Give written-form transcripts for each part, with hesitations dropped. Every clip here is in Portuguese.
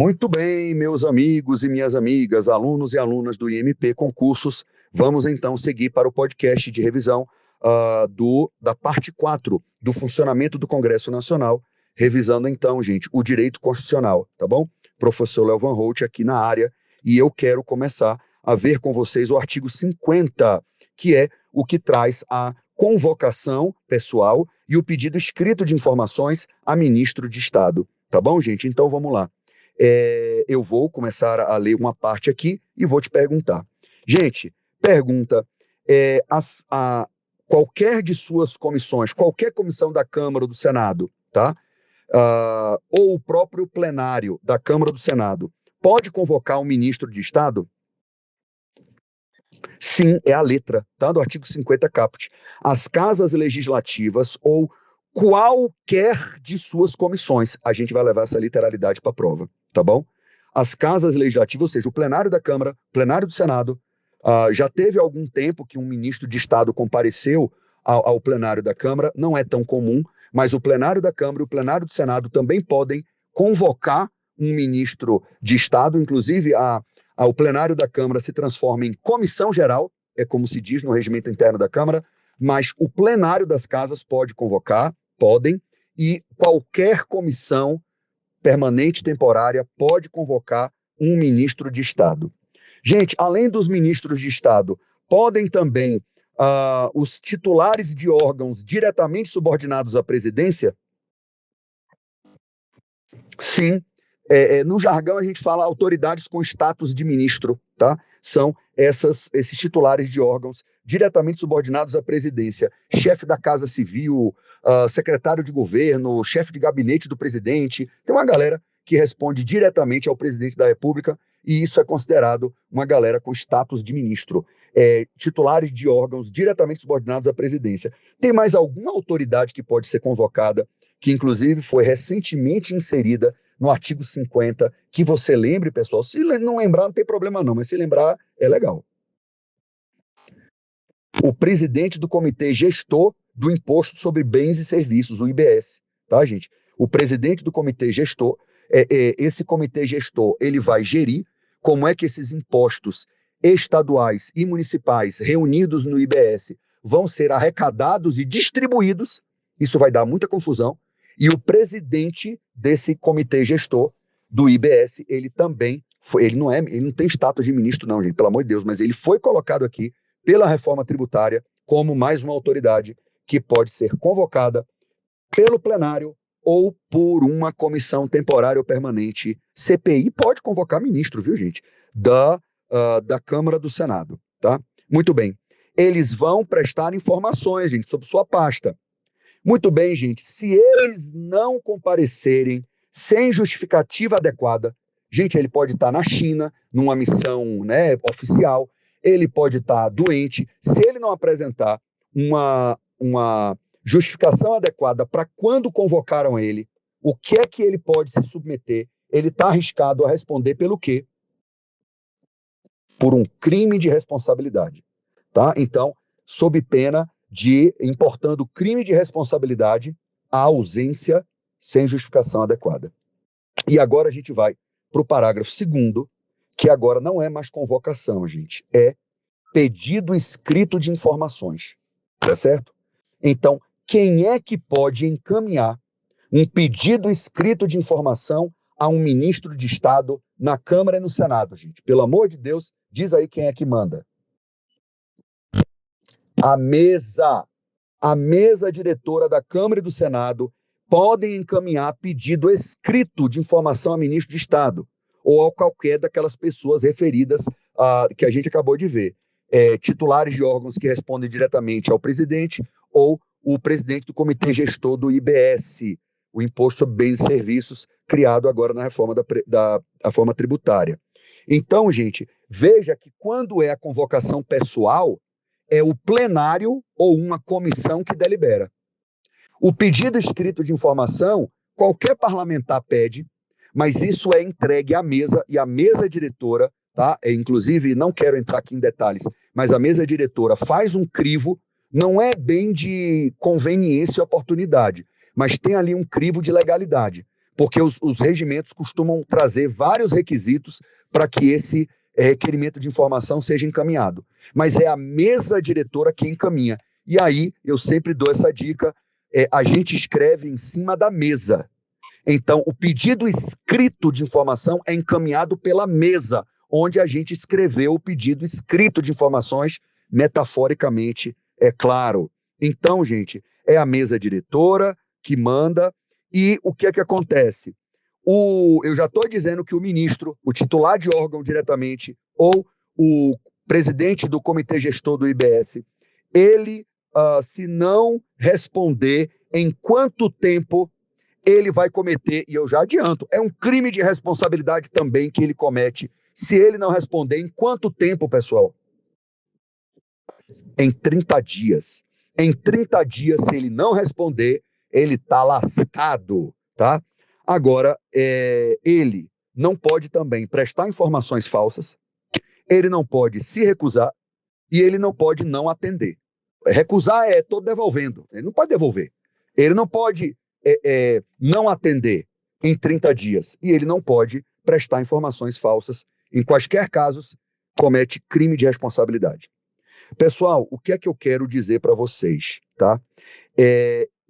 Muito bem, meus amigos e minhas amigas, alunos e alunas do IMP Concursos, vamos então seguir para o podcast de revisão da parte 4 do funcionamento do Congresso Nacional, revisando então, gente, o direito constitucional, tá bom? Professor Léo Van Holt aqui na área, e eu quero começar a ver com vocês o artigo 50, que é o que traz a convocação pessoal e o pedido escrito de informações a ministro de Estado, tá bom, gente? Então vamos lá. Eu vou começar a ler uma parte aqui e vou te perguntar. Gente, pergunta, qualquer de suas comissões, qualquer comissão da Câmara ou do Senado, tá? Ou o próprio plenário da Câmara ou do Senado, pode convocar um ministro de Estado? Sim, é a letra, tá? Do artigo 50 caput. As casas legislativas ou qualquer de suas comissões. A gente vai levar essa literalidade para a prova, tá bom? As casas legislativas, ou seja, o plenário da Câmara, plenário do Senado, já teve algum tempo que um ministro de Estado compareceu ao plenário da Câmara, não é tão comum, mas o plenário da Câmara e o plenário do Senado também podem convocar um ministro de Estado, inclusive o plenário da Câmara se transforma em comissão geral, é como se diz no regimento interno da Câmara, mas o plenário das casas pode convocar, podem, e qualquer comissão permanente temporária pode convocar um ministro de Estado. Gente, além dos ministros de Estado, podem também os titulares de órgãos diretamente subordinados à presidência? Sim. No jargão a gente fala autoridades com status de ministro, tá? São esses titulares de órgãos diretamente subordinados à presidência, chefe da Casa Civil, secretário de governo, chefe de gabinete do presidente, tem uma galera que responde diretamente ao presidente da República e isso é considerado uma galera com status de ministro, titulares de órgãos diretamente subordinados à presidência. Tem mais alguma autoridade que pode ser convocada, que inclusive foi recentemente inserida no artigo 50, que você lembre, pessoal, se não lembrar não tem problema não, mas se lembrar é legal. O presidente do Comitê Gestor do Imposto sobre Bens e Serviços, o IBS, tá, gente? O presidente do Comitê Gestor, esse Comitê Gestor, ele vai gerir como é que esses impostos estaduais e municipais reunidos no IBS vão ser arrecadados e distribuídos, isso vai dar muita confusão, e o presidente desse comitê gestor do IBS, ele também, ele não tem status de ministro não, gente, pelo amor de Deus, mas ele foi colocado aqui pela reforma tributária como mais uma autoridade que pode ser convocada pelo plenário ou por uma comissão temporária ou permanente. CPI pode convocar ministro, viu, gente? Da Câmara do Senado, tá? Muito bem. Eles vão prestar informações, gente, sobre sua pasta. Muito bem, gente. Se eles não comparecerem sem justificativa adequada, gente, ele pode estar na China, numa missão, né, oficial, ele pode estar doente. Se ele não apresentar uma justificação adequada para quando convocaram ele, o que é que ele pode se submeter? Ele está arriscado a responder pelo quê? Por um crime de responsabilidade, tá? Então, sob pena de importando crime de responsabilidade a ausência sem justificação adequada. E agora a gente vai para o parágrafo 2º, que agora não é mais convocação, gente, é pedido escrito de informações, tá certo? Então, quem é que pode encaminhar um pedido escrito de informação a um ministro de Estado na Câmara e no Senado, gente? Pelo amor de Deus, diz aí quem é que manda. A mesa diretora da Câmara e do Senado podem encaminhar pedido escrito de informação a ministro de Estado ou a qualquer daquelas pessoas referidas que a gente acabou de ver. Titulares de órgãos que respondem diretamente ao presidente ou o presidente do comitê gestor do IBS, o Imposto sobre Bens e Serviços, criado agora na reforma da forma tributária. Então, gente, veja que quando é a convocação pessoal, é o plenário ou uma comissão que delibera. O pedido escrito de informação, qualquer parlamentar pede, mas isso é entregue à mesa e a mesa diretora, tá? Inclusive, não quero entrar aqui em detalhes, mas a mesa diretora faz um crivo, não é bem de conveniência e oportunidade, mas tem ali um crivo de legalidade, porque os regimentos costumam trazer vários requisitos para que esse requerimento de informação seja encaminhado. Mas é a mesa diretora que encaminha. E aí, eu sempre dou essa dica, a gente escreve em cima da mesa. Então, o pedido escrito de informação é encaminhado pela mesa, onde a gente escreveu o pedido escrito de informações, metaforicamente, é claro. Então, gente, é a mesa diretora que manda, e o que é que acontece? Eu já estou dizendo que o ministro, o titular de órgão diretamente, ou o presidente do comitê gestor do IBS, ele, se não responder em quanto tempo ele vai cometer, e eu já adianto, é um crime de responsabilidade também que ele comete, se ele não responder em quanto tempo, pessoal? Em 30 dias. Em 30 dias, se ele não responder, ele está lascado, tá? Agora, ele não pode também prestar informações falsas, ele não pode se recusar e ele não pode não atender. Recusar é todo devolvendo, ele não pode devolver. Ele não pode não atender em 30 dias e ele não pode prestar informações falsas. Em quaisquer casos, comete crime de responsabilidade. Pessoal, o que é que eu quero dizer para vocês, tá?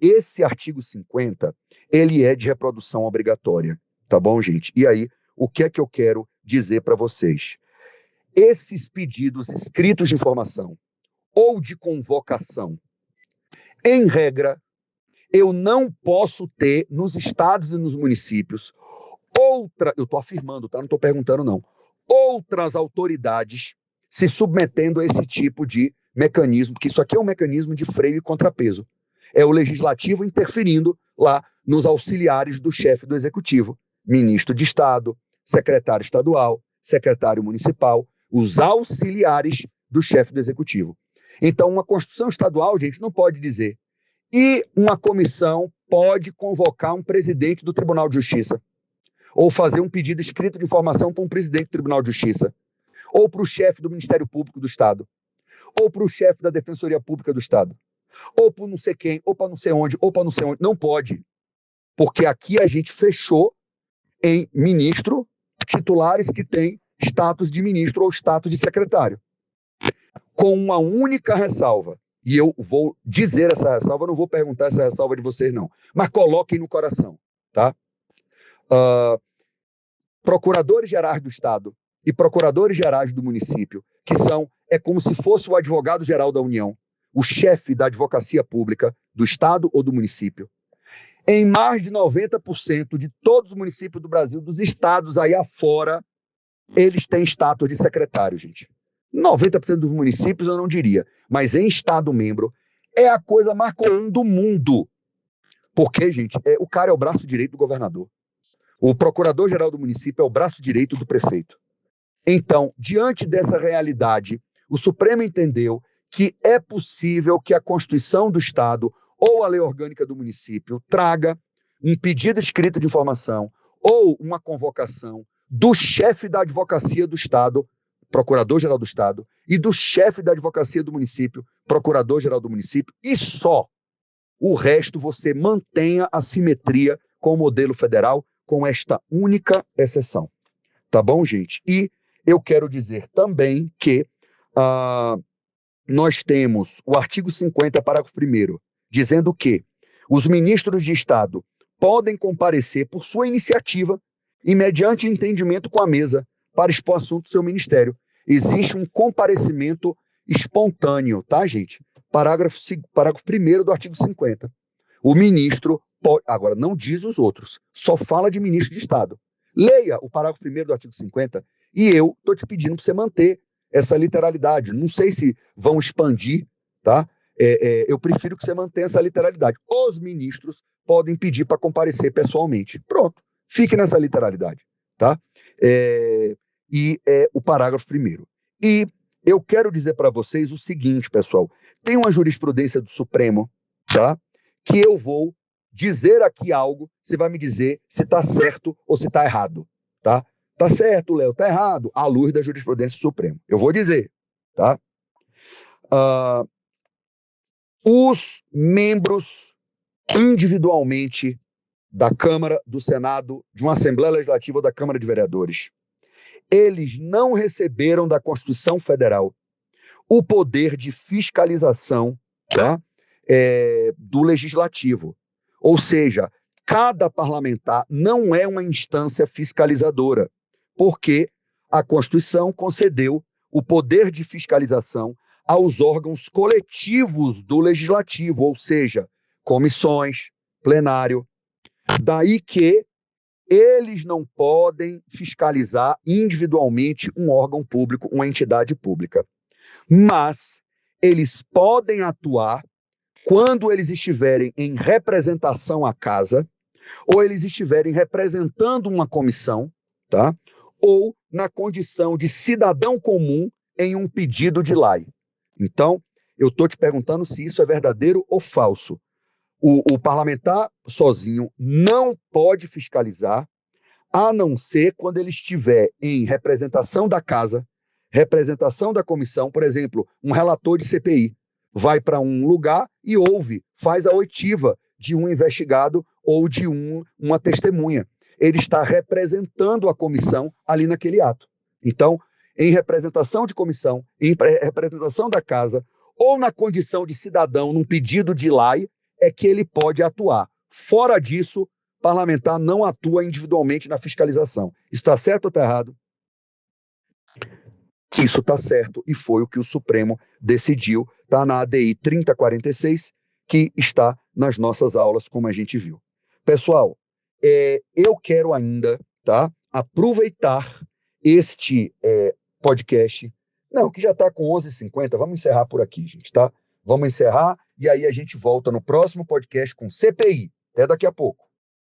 Esse artigo 50, ele é de reprodução obrigatória, tá bom, gente? E aí, o que é que eu quero dizer para vocês? Esses pedidos escritos de informação ou de convocação, em regra, eu não posso ter nos estados e nos municípios eu estou afirmando, tá? Não estou perguntando, não. Outras autoridades se submetendo a esse tipo de mecanismo, porque isso aqui é um mecanismo de freio e contrapeso. É o legislativo interferindo lá nos auxiliares do chefe do executivo, ministro de Estado, secretário estadual, secretário municipal, os auxiliares do chefe do executivo. Então, uma Constituição estadual, gente, não pode dizer. E uma comissão pode convocar um presidente do Tribunal de Justiça, ou fazer um pedido escrito de informação para um presidente do Tribunal de Justiça, ou para o chefe do Ministério Público do Estado, ou para o chefe da Defensoria Pública do Estado, ou para não sei quem, ou para não sei onde, ou para não sei onde. Não pode, porque aqui a gente fechou em ministro titulares que têm status de ministro ou status de secretário, com uma única ressalva. E eu vou dizer essa ressalva, não vou perguntar essa ressalva de vocês, não. Mas coloquem no coração, tá? Procuradores gerais do Estado e procuradores gerais do município, que é como se fosse o advogado-geral da União, o chefe da advocacia pública do Estado ou do município. Em mais de 90% de todos os municípios do Brasil, dos estados aí afora, eles têm status de secretário, gente. 90% dos municípios eu não diria, mas em estado membro é a coisa mais comum do mundo. Porque, gente, o cara é o braço direito do governador. O procurador-geral do município é o braço direito do prefeito. Então, diante dessa realidade, o Supremo entendeu que é possível que a Constituição do Estado ou a lei orgânica do município traga um pedido escrito de informação ou uma convocação do chefe da advocacia do Estado, procurador-geral do Estado, e do chefe da advocacia do município, procurador-geral do município, e só. O resto você mantenha a simetria com o modelo federal, com esta única exceção. Tá bom, gente? E eu quero dizer também que nós temos o artigo 50, parágrafo 1º, dizendo que os ministros de Estado podem comparecer por sua iniciativa e mediante entendimento com a mesa para expor assunto do seu ministério. Existe um comparecimento espontâneo, tá, gente? Parágrafo 1º do artigo 50. O ministro pode... Agora, não diz os outros, só fala de ministro de Estado. Leia o parágrafo 1º do artigo 50 e eu estou te pedindo para você manter essa literalidade. Não sei se vão expandir, tá? Eu prefiro que você mantenha essa literalidade. Os ministros podem pedir para comparecer pessoalmente. Pronto, fique nessa literalidade, tá? E é o parágrafo 1º. E eu quero dizer para vocês o seguinte, pessoal. Tem uma jurisprudência do Supremo, tá? Que eu vou dizer aqui algo, você vai me dizer se está certo ou se está errado, tá? Tá certo, Léo, tá errado, à luz da jurisprudência do Supremo. Eu vou dizer, tá? Os membros individualmente da Câmara, do Senado, de uma Assembleia Legislativa ou da Câmara de Vereadores. Eles não receberam da Constituição Federal o poder de fiscalização, tá? Do Legislativo. Ou seja, cada parlamentar não é uma instância fiscalizadora, porque a Constituição concedeu o poder de fiscalização aos órgãos coletivos do Legislativo, ou seja, comissões, plenário. Daí que eles não podem fiscalizar individualmente um órgão público, uma entidade pública. Mas eles podem atuar quando eles estiverem em representação à casa, ou eles estiverem representando uma comissão, tá? Ou na condição de cidadão comum em um pedido de lei. Então, eu estou te perguntando se isso é verdadeiro ou falso. O parlamentar sozinho não pode fiscalizar, a não ser quando ele estiver em representação da casa, representação da comissão, por exemplo, um relator de CPI vai para um lugar e ouve, faz a oitiva de um investigado ou de uma testemunha. Ele está representando a comissão ali naquele ato. Então, em representação de comissão, em representação da casa, ou na condição de cidadão, num pedido de lei, é que ele pode atuar. Fora disso, parlamentar não atua individualmente na fiscalização. Isso está certo ou está errado? Isso está certo e foi o que o Supremo decidiu, está na ADI 3046, que está nas nossas aulas, como a gente viu. Pessoal, eu quero ainda, tá, aproveitar este podcast, não, que já está com 11h50, vamos encerrar por aqui, gente, tá? Vamos encerrar e aí a gente volta no próximo podcast com CPI. Até daqui a pouco.